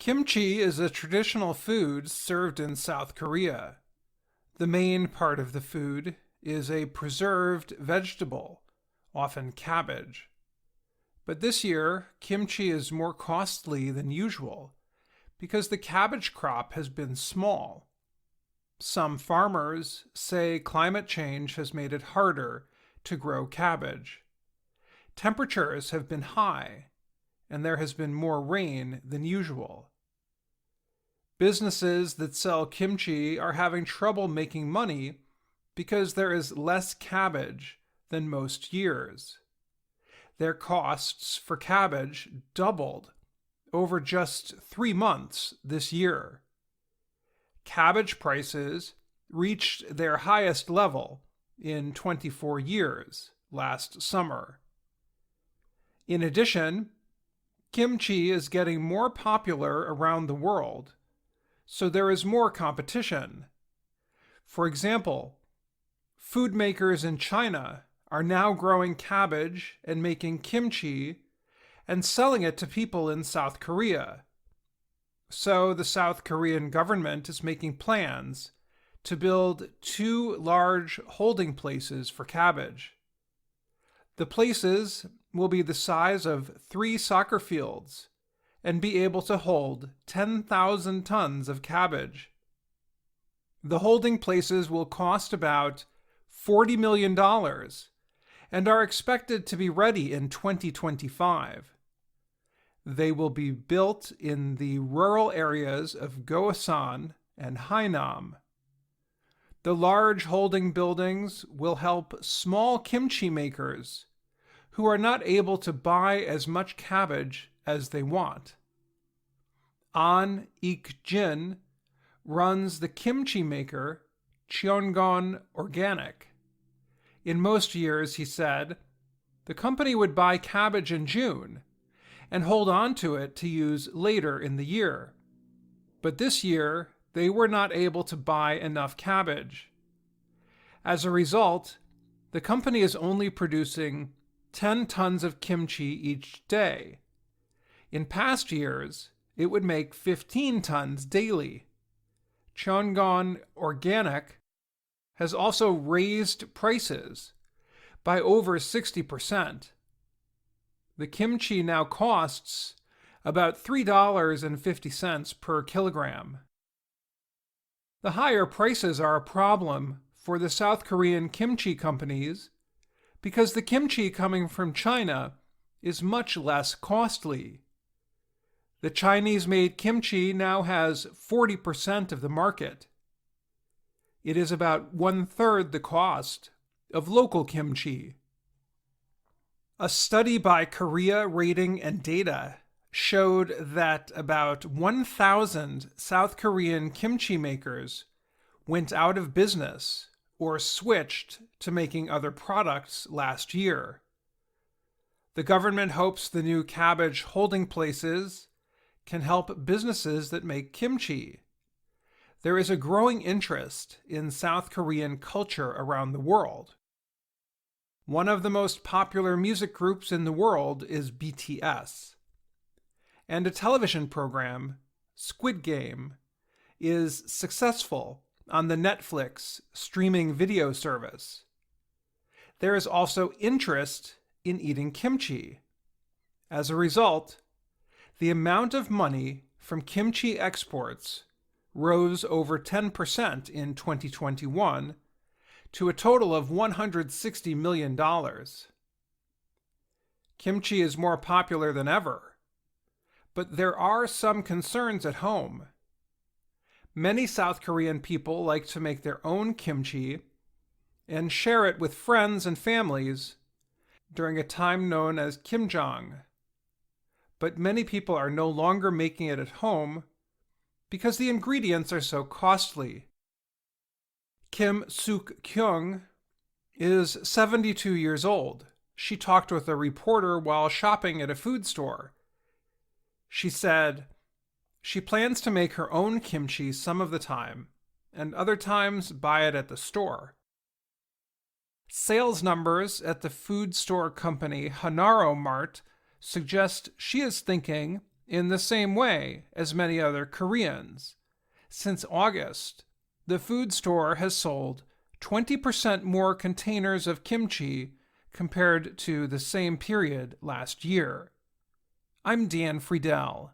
Kimchi is a traditional food served in South Korea. The main part of the food is a preserved vegetable, often cabbage. But this year, kimchi is more costly than usual because the cabbage crop has been small. Some farmers say climate change has made it harder to grow cabbage. Temperatures have been high, and there has been more rain than usual. Businesses that sell kimchi are having trouble making money because there is less cabbage than most years. Their costs for cabbage doubled over just 3 months this year. Cabbage prices reached their highest level in 24 years last summer. In addition, kimchi is getting more popular around the world, so there is more competition. For example, food makers in China are now growing cabbage and making kimchi and selling it to people in South Korea. So the South Korean government is making plans to build 2 large holding places for cabbage. The places will be the size of 3 soccer fields and be able to hold 10,000 tons of cabbage. The holding places will cost about $40 million and are expected to be ready in 2025. They will be built in the rural areas of Goasan and Hainam. The large holding buildings will help small kimchi makers who are not able to buy as much cabbage as they want. An Ik-jin runs the kimchi maker Cheongon Organic. In most years, he said, the company would buy cabbage in June and hold on to it to use later in the year. But this year, they were not able to buy enough cabbage. As a result, the company is only producing 10 tons of kimchi each day. In past years, it would make 15 tons daily. Cheongon Organic has also raised prices by over 60%. The kimchi now costs about $3.50 per kilogram. The higher prices are a problem for the South Korean kimchi companies because the kimchi coming from China is much less costly. The Chinese-made kimchi now has 40% of the market. It is about 1/3 the cost of local kimchi. A study by Korea Rating and Data showed that about 1,000 South Korean kimchi makers went out of business or switched to making other products last year. The government hopes the new cabbage holding places can help businesses that make kimchi. There is a growing interest in South Korean culture around the world. One of the most popular music groups in the world is BTS. And a television program, Squid Game, is successful on the Netflix streaming video service. There is also interest in eating kimchi. As a result, the amount of money from kimchi exports rose over 10% in 2021 to a total of $160 million. Kimchi is more popular than ever, but there are some concerns at home. Many South Korean people like to make their own kimchi and share it with friends and families during a time known as Kimjang. But many people are no longer making it at home because the ingredients are so costly. Kim Suk-kyung is 72 years old. She talked with a reporter while shopping at a food store. She said she plans to make her own kimchi some of the time, and other times buy it at the store. Sales numbers at the food store company Hanaro Mart suggest she is thinking in the same way as many other Koreans. Since August, the food store has sold 20% more containers of kimchi compared to the same period last year. I'm Dan Friedel.